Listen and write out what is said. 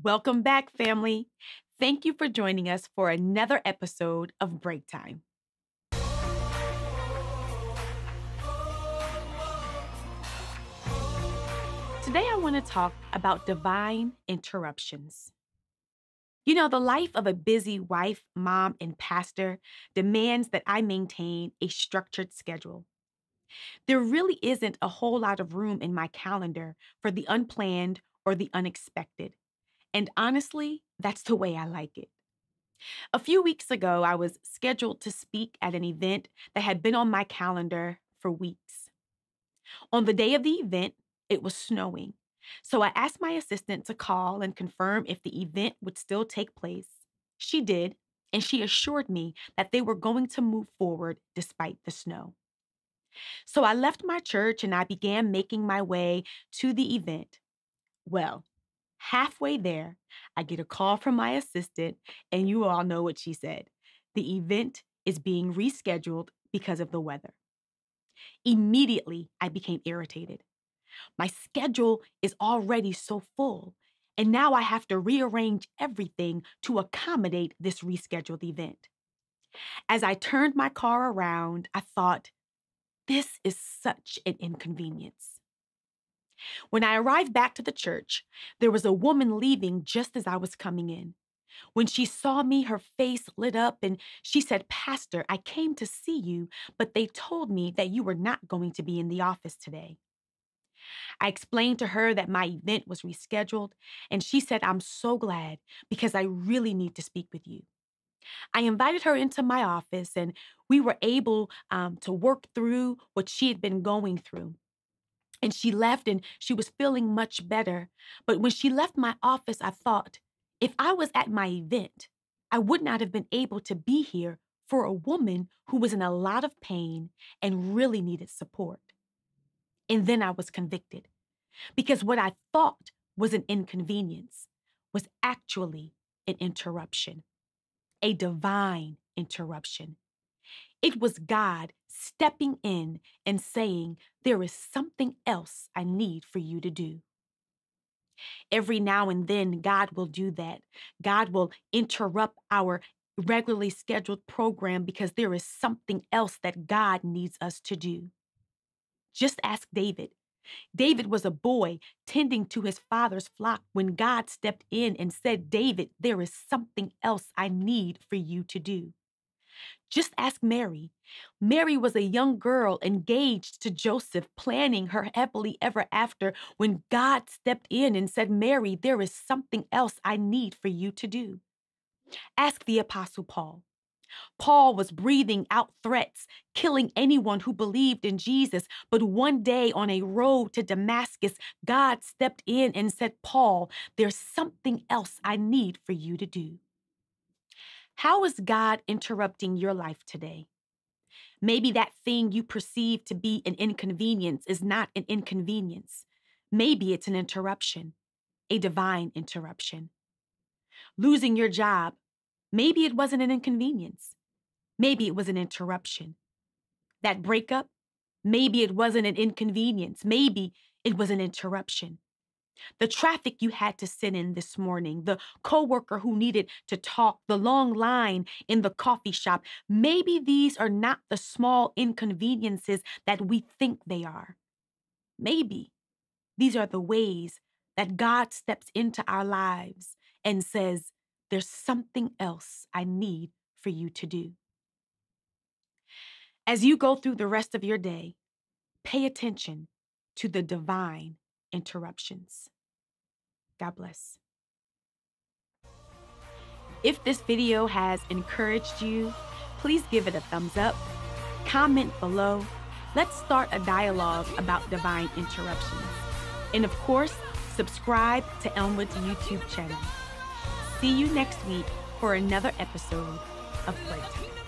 Welcome back, family. Thank you for joining us for another episode of Break Time. Today, I want to talk about divine interruptions. You know, the life of a busy wife, mom, and pastor demands that I maintain a structured schedule. There really isn't a whole lot of room in my calendar for the unplanned or the unexpected. And honestly, that's the way I like it. A few weeks ago, I was scheduled to speak at an event that had been on my calendar for weeks. On the day of the event, it was snowing. So I asked my assistant to call and confirm if the event would still take place. She did, and she assured me that they were going to move forward despite the snow. So I left my church and I began making my way to the event. Well, halfway there, I get a call from my assistant, and you all know what she said. The event is being rescheduled because of the weather. Immediately, I became irritated. My schedule is already so full, and now I have to rearrange everything to accommodate this rescheduled event. As I turned my car around, I thought, this is such an inconvenience. When I arrived back to the church, there was a woman leaving just as I was coming in. When she saw me, her face lit up and she said, "Pastor, I came to see you, but they told me that you were not going to be in the office today." I explained to her that my event was rescheduled, and she said, "I'm so glad because I really need to speak with you." I invited her into my office, and we were able to work through what she had been going through. And she left and she was feeling much better. But when she left my office, I thought, if I was at my event, I would not have been able to be here for a woman who was in a lot of pain and really needed support. And then I was convicted because what I thought was an inconvenience was actually an interruption, a divine interruption. It was God stepping in and saying, there is something else I need for you to do. Every now and then, God will do that. God will interrupt our regularly scheduled program because there is something else that God needs us to do. Just ask David. David was a boy tending to his father's flock when God stepped in and said, "David, there is something else I need for you to do." Just ask Mary. Mary was a young girl engaged to Joseph, planning her happily ever after when God stepped in and said, "Mary, there is something else I need for you to do." Ask the Apostle Paul. Paul was breathing out threats, killing anyone who believed in Jesus. But one day on a road to Damascus, God stepped in and said, "Paul, there's something else I need for you to do." How is God interrupting your life today? Maybe that thing you perceive to be an inconvenience is not an inconvenience. Maybe it's an interruption, a divine interruption. Losing your job, maybe it wasn't an inconvenience. Maybe it was an interruption. That breakup, maybe it wasn't an inconvenience. Maybe it was an interruption. The traffic you had to sit in this morning, the coworker who needed to talk, the long line in the coffee shop, maybe these are not the small inconveniences that we think they are. Maybe these are the ways that God steps into our lives and says, "There's something else I need for you to do." As you go through the rest of your day, pay attention to the divine interruptions. God bless. If this video has encouraged you, please give it a thumbs up, comment below. Let's start a dialogue about divine interruptions. And of course, subscribe to Elmwood's YouTube channel. See you next week for another episode of Break Time.